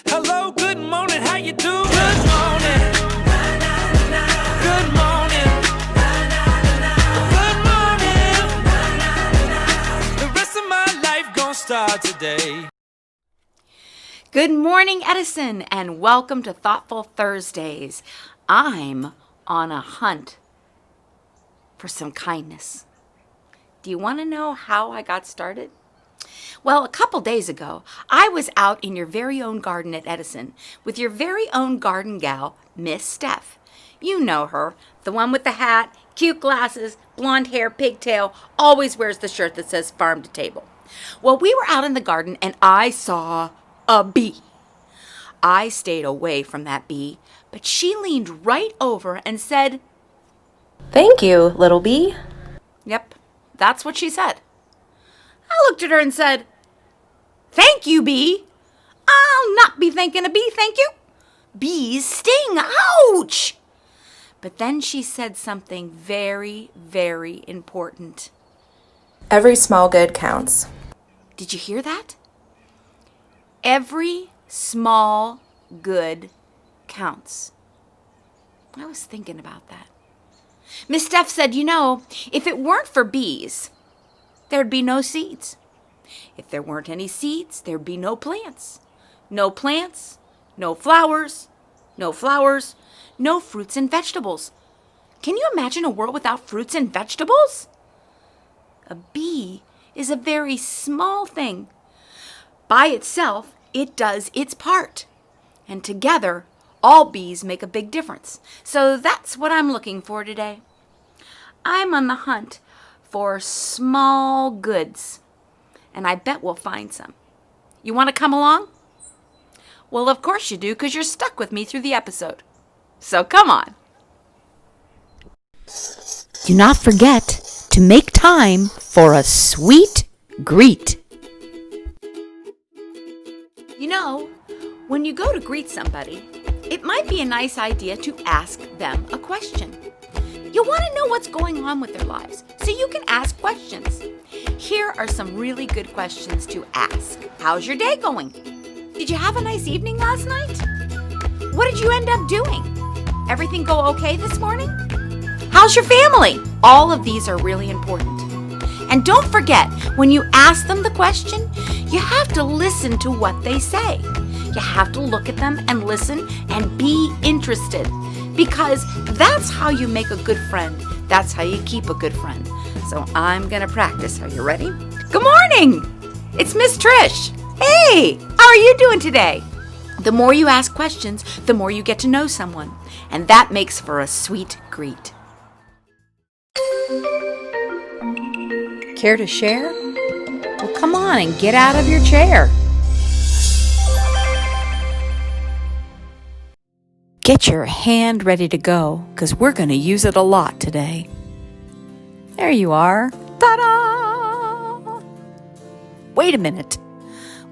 Hello, good morning, how you doing? Good morning. Good morning. Good morning. The rest of my life gonna start today. Good morning, Edison, and welcome to Thoughtful Thursdays. I'm on a hunt for some kindness. Do you want to know how I got started? Well, a couple days ago, I was out in your very own garden at Edison with your very own garden gal, Miss Steph. You know her, the one with the hat, cute glasses, blonde hair, pigtail, always wears the shirt that says farm to table. Well, we were out in the garden and I saw a bee. I stayed away from that bee, but she leaned right over and said, "Thank you, little bee." Yep, that's what she said. I looked at her and said, "Thank you, bee. I'll not be thanking a bee, thank you. Bees sting, ouch!" But then she said something very, very important. Every small good counts. Did you hear that? Every small good counts. I was thinking about that. Miss Steph said, if it weren't for bees, there'd be no seeds. If there weren't any seeds, there'd be no plants. No plants, no flowers, no flowers, no fruits and vegetables. Can you imagine a world without fruits and vegetables? A bee is a very small thing. By itself, it does its part. And together, all bees make a big difference. So that's what I'm looking for today. I'm on the hunt for small goods, and I bet we'll find some. You want to come along? Well, of course you do, because you're stuck with me through the episode. So come on. Do not forget to make time for a sweet greet. When you go to greet somebody, it might be a nice idea to ask them a question. You want to know what's going on with their lives, so you can ask questions. Here are some really good questions to ask. How's your day going? Did you have a nice evening last night? What did you end up doing? Everything go okay this morning? How's your family? All of these are really important. And don't forget, when you ask them the question, you have to listen to what they say. You have to look at them and listen and be interested, because that's how you make a good friend. That's how you keep a good friend. So I'm going to practice. Are you ready? Good morning. It's Miss Trish. Hey, how are you doing today? The more you ask questions, the more you get to know someone. And that makes for a sweet greet. Care to share? Well, come on and get out of your chair. Get your hand ready to go, because we're going to use it a lot today. There you are. Ta-da! Wait a minute.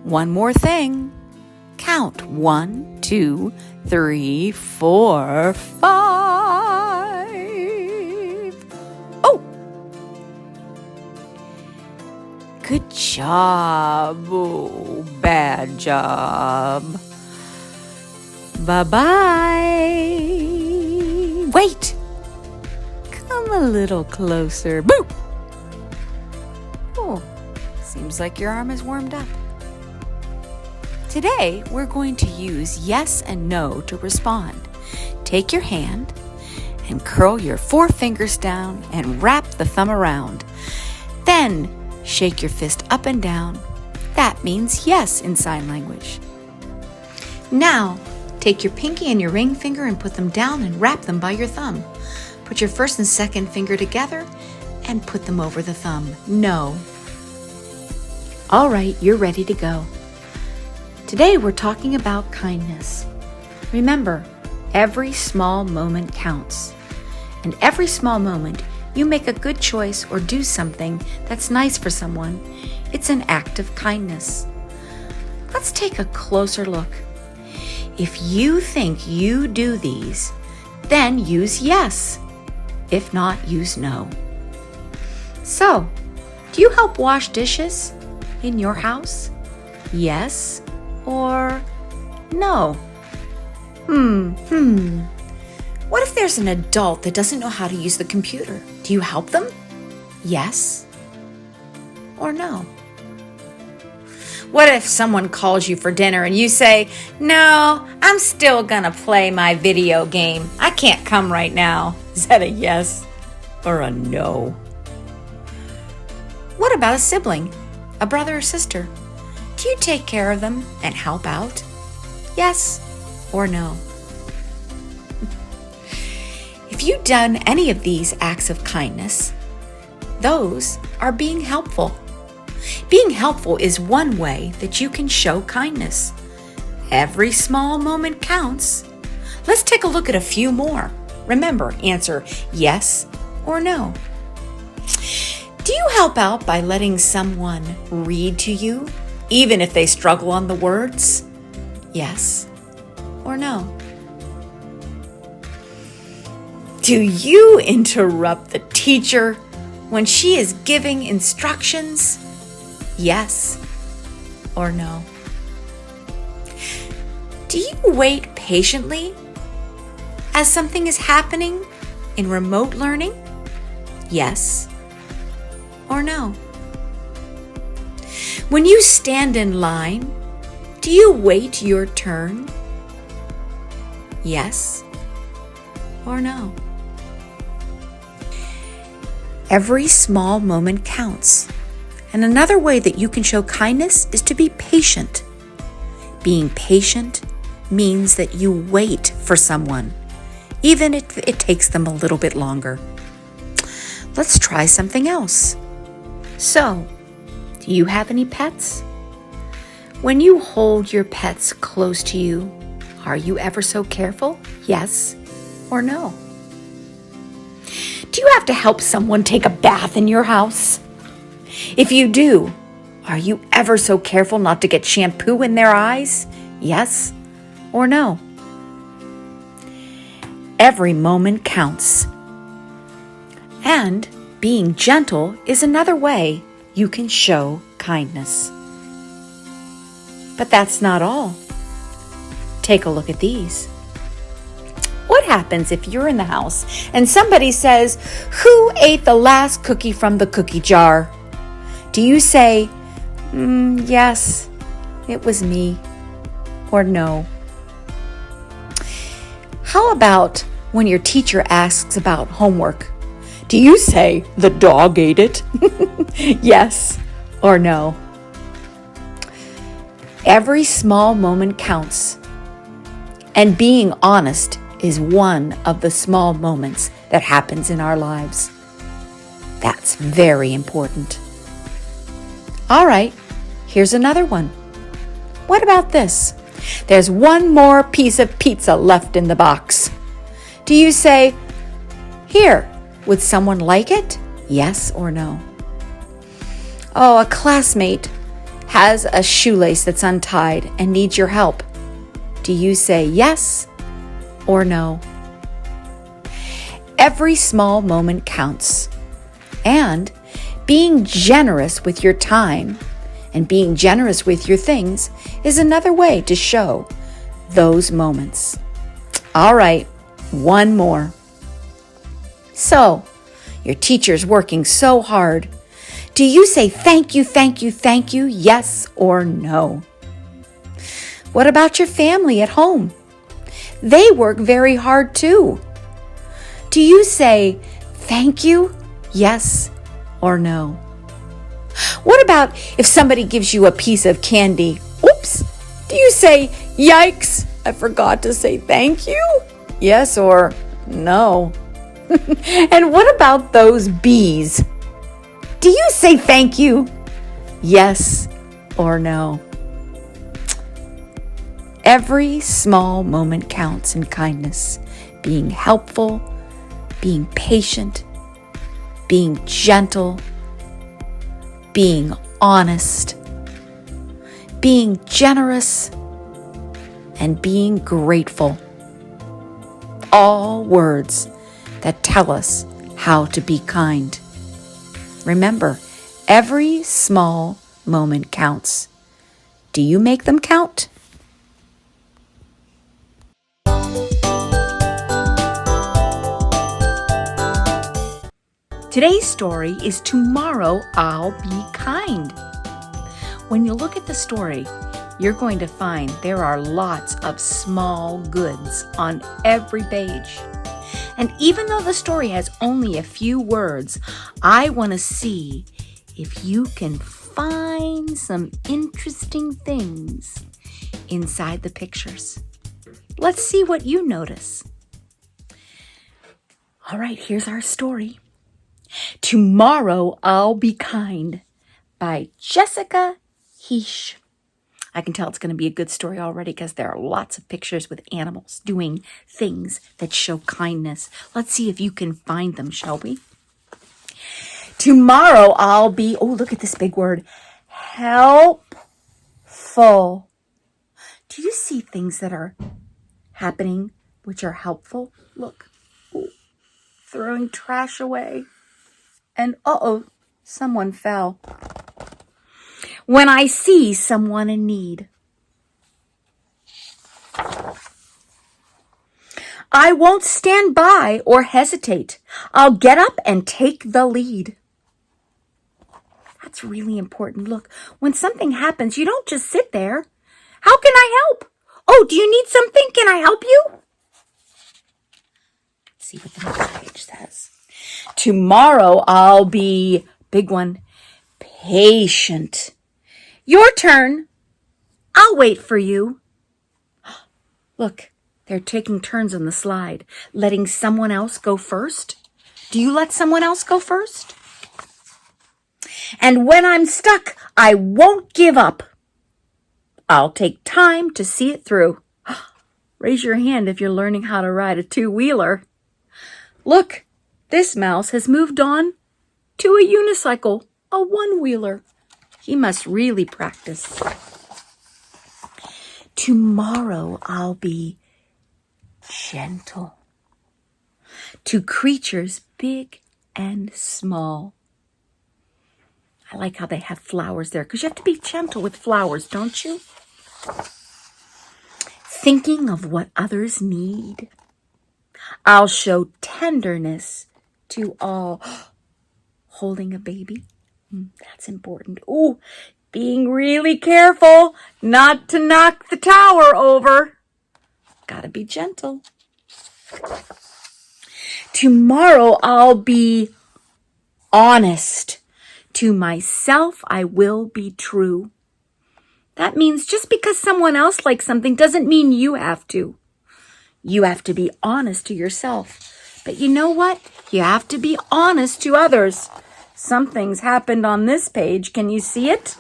One more thing. Count 1, 2, 3, 4, 5. Oh! Good job. Oh, bad job. Bye-bye. Wait. Come a little closer. Boo! Oh, seems like your arm is warmed up. Today, we're going to use yes and no to respond. Take your hand and curl your 4 fingers down and wrap the thumb around. Then, shake your fist up and down. That means yes in sign language. Now, take your pinky and your ring finger and put them down and wrap them by your thumb. Put your first and second finger together and put them over the thumb. No. All right, you're ready to go. Today we're talking about kindness. Remember, every small moment counts. And every small moment, you make a good choice or do something that's nice for someone. It's an act of kindness. Let's take a closer look. If you think you do these, then use yes. If not, use no. So, do Do you help wash dishes in your house? Yes or no? What if there's an adult that doesn't know how to use the computer? Do you help them? Yes or no? What if someone calls you for dinner and you say, "No, I'm still gonna play my video game. I can't come right now." Is that a yes or a no? What about a sibling, a brother or sister? Do you take care of them and help out? Yes or no? If you've done any of these acts of kindness, those are being helpful. Being helpful is one way that you can show kindness. Every small moment counts. Let's take a look at a few more. Remember, answer yes or no. Do you help out by letting someone read to you, even if they struggle on the words? Yes or no? Do you interrupt the teacher when she is giving instructions? Yes or no? Do you wait patiently as something is happening in remote learning? Yes or no? When you stand in line, do you wait your turn? Yes or no? Every small moment counts. And another way that you can show kindness is to be patient. Being patient means that you wait for someone, even if it takes them a little bit longer. Let's try something else. So, do you have any pets? When you hold your pets close to you, are you ever so careful? Yes or no? Do you have to help someone take a bath in your house? If you do, are you ever so careful not to get shampoo in their eyes? Yes or no? Every moment counts. And being gentle is another way you can show kindness. But that's not all. Take a look at these. What happens if you're in the house and somebody says, "Who ate the last cookie from the cookie jar?" Do you say, "Yes, it was me," or no? How about when your teacher asks about homework? Do you say, "The dog ate it"? Yes or no? Every small moment counts, and being honest is one of the small moments that happens in our lives. That's very important. All right, here's another one. What about this? There's one more piece of pizza left in the box. Do you say, "Here, would someone like it?" Yes or no? Oh, a classmate has a shoelace that's untied and needs your help. Do you say yes or no? Every small moment counts. And being generous with your time and being generous with your things is another way to show those moments. All right, one more. So, your teacher's working so hard. Do you say thank you, thank you, thank you, yes or no? What about your family at home? They work very hard too. Do you say thank you, yes or no? What about if somebody gives you a piece of candy? Oops! Do you say, "Yikes, I forgot to say thank you"? Yes or no? And what about those bees? Do you say thank you? Yes or no? Every small moment counts in kindness. Being helpful, being patient, being gentle, being honest, being generous, and being grateful. All words that tell us how to be kind. Remember, Every small moment counts. Do you make them count? Today's story is Tomorrow I'll Be Kind. When you look at the story, you're going to find there are lots of small goods on every page. And even though the story has only a few words, I want to see if you can find some interesting things inside the pictures. Let's see what you notice. All right, here's our story. Tomorrow I'll Be Kind by Jessica Heish. I can tell it's going to be a good story already because there are lots of pictures with animals doing things that show kindness. Let's see if you can find them, shall we? Tomorrow I'll be, oh, look at this big word, helpful. Do you see things that are happening which are helpful? Look, ooh, throwing trash away. And someone fell. When I see someone in need, I won't stand by or hesitate. I'll get up and take the lead. That's really important. Look, when something happens, you don't just sit there. How can I help? Oh, do you need something? Can I help you? Let's see what the next page says. Tomorrow I'll be, big one, patient. Your turn. I'll wait for you. Look, they're taking turns on the slide, letting someone else go first. Do you let someone else go first? And when I'm stuck, I won't give up. I'll take time to see it through. Raise your hand if you're learning how to ride a two-wheeler. Look, this mouse has moved on to a unicycle, a one-wheeler. He must really practice. Tomorrow I'll be gentle to creatures big and small. I like how they have flowers there because you have to be gentle with flowers, don't you? Thinking of what others need. I'll show tenderness to all. Holding a baby. That's important. Ooh, being really careful not to knock the tower over. Gotta be gentle. Tomorrow I'll be honest. To myself I will be true. That means just because someone else likes something doesn't mean you have to. You have to be honest to yourself. But you know what? You have to be honest to others. Something's happened on this page. Can you see it?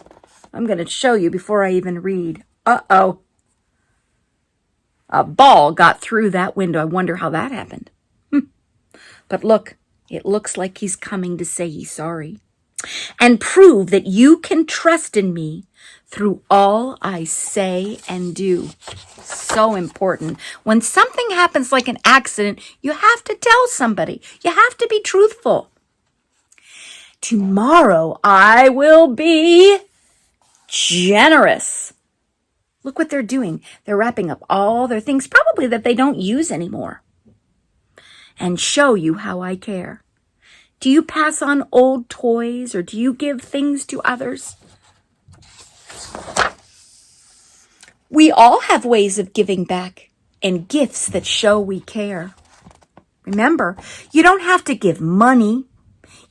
I'm going to show you before I even read. Uh-oh. A ball got through that window. I wonder how that happened. But look, it looks like he's coming to say he's sorry. And prove that you can trust in me through all I say and do. So important. When something happens like an accident, you have to tell somebody. You have to be truthful. Tomorrow I will be generous. Look what they're doing. They're wrapping up all their things, probably that they don't use anymore, and show you how I care. Do you pass on old toys or do you give things to others? We all have ways of giving back and gifts that show we care. Remember, you don't have to give money.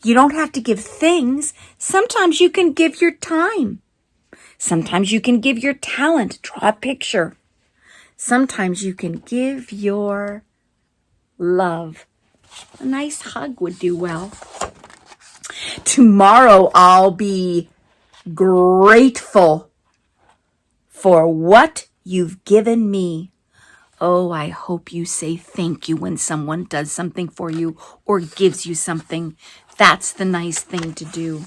You don't have to give things. Sometimes you can give your time. Sometimes you can give your talent, draw a picture. Sometimes you can give your love. A nice hug would do well. Tomorrow I'll be grateful for what you've given me. Oh, I hope you say thank you when someone does something for you or gives you something. That's the nice thing to do.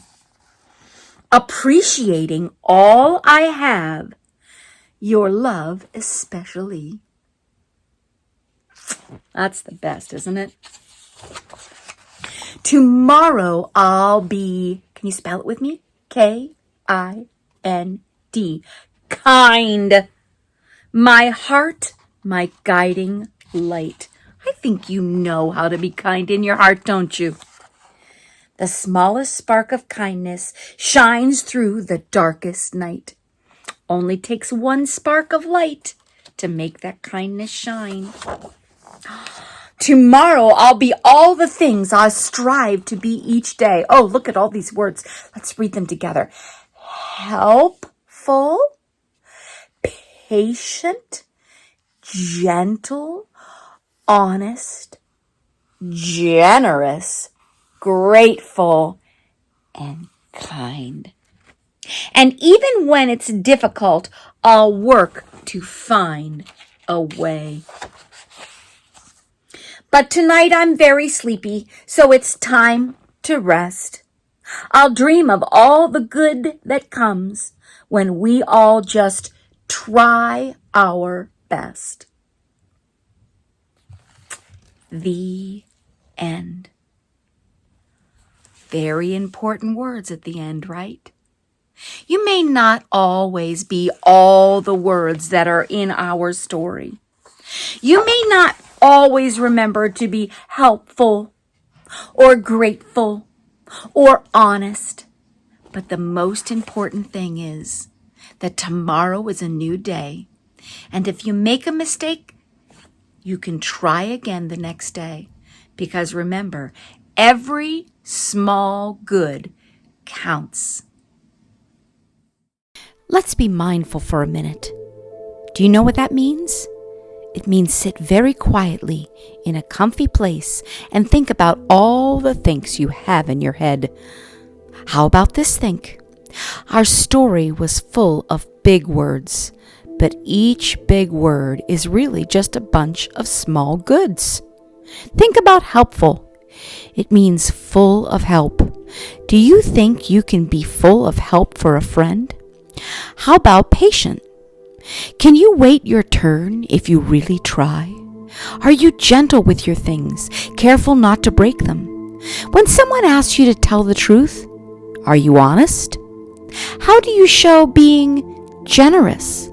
Appreciating all I have, your love especially. That's the best, isn't it? Tomorrow I'll be Can you spell it with me? Kind. Kind. My heart, my guiding light. I think you know how to be kind in your heart, don't you? The smallest spark of kindness shines through the darkest night. Only takes one spark of light to make that kindness shine. Tomorrow I'll be all the things I strive to be each day. Oh, look at all these words. Let's read them together. Helpful, patient, gentle, honest, generous, grateful, and kind. And even when it's difficult, I'll work to find a way. But tonight I'm very sleepy, so it's time to rest. I'll dream of all the good that comes when we all just try our best. The end. Very important words at the end, right? You may not always be all the words that are in our story. You may not always remember to be helpful or grateful or honest. But the most important thing is that tomorrow is a new day. And if you make a mistake, you can try again the next day. Because remember, every small good counts. Let's be mindful for a minute. Do you know what that means? It means sit very quietly in a comfy place and think about all the things you have in your head. How about this think? Our story was full of big words, but each big word is really just a bunch of small goods. Think about helpful. It means full of help. Do you think you can be full of help for a friend? How about patient? Can you wait your turn if you really try? Are you gentle with your things, careful not to break them? When someone asks you to tell the truth, are you honest? How do you show being generous?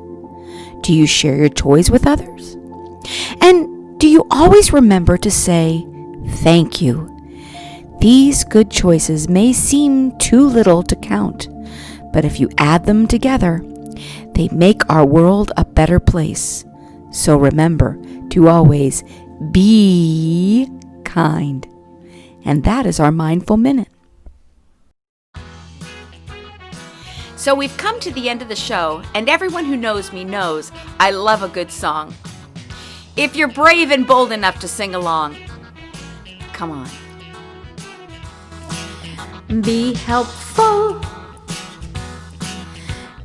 Do you share your toys with others? And do you always remember to say thank you? These good choices may seem too little to count, but if you add them together, they make our world a better place. So remember to always be kind. And that is our Mindful Minute. So we've come to the end of the show, and everyone who knows me knows I love a good song. If you're brave and bold enough to sing along, come on. Be helpful.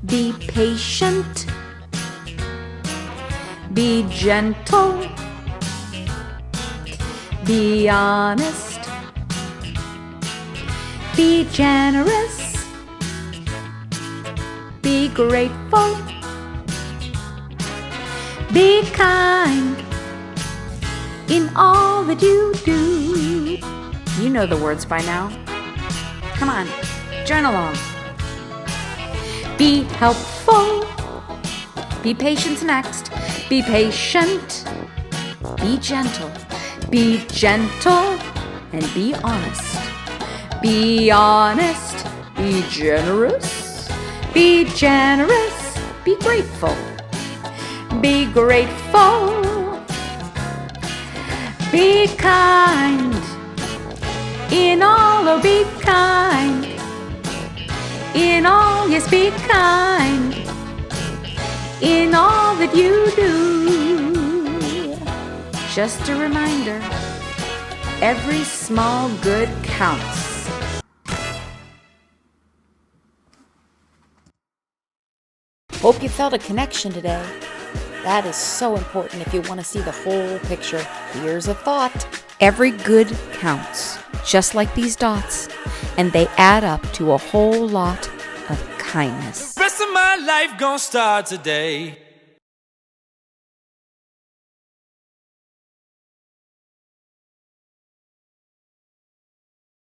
Be patient, be gentle, be honest, be generous, be grateful, be kind in all that you do. You know the words by now. Come on, join along. Be helpful. Be patient next. Be patient. Be gentle. Be gentle and be honest. Be honest. Be generous. Be generous. Be grateful. Be grateful. Be kind. In all, oh, be kind. In all, yes, be kind. In all that you do. Just a reminder, every small good counts. Hope you felt a connection today. That is so important if you want to see the whole picture. Here's a thought. Every good counts, just like these dots, and they add up to a whole lot of kindness. Rest of my life gonna start today.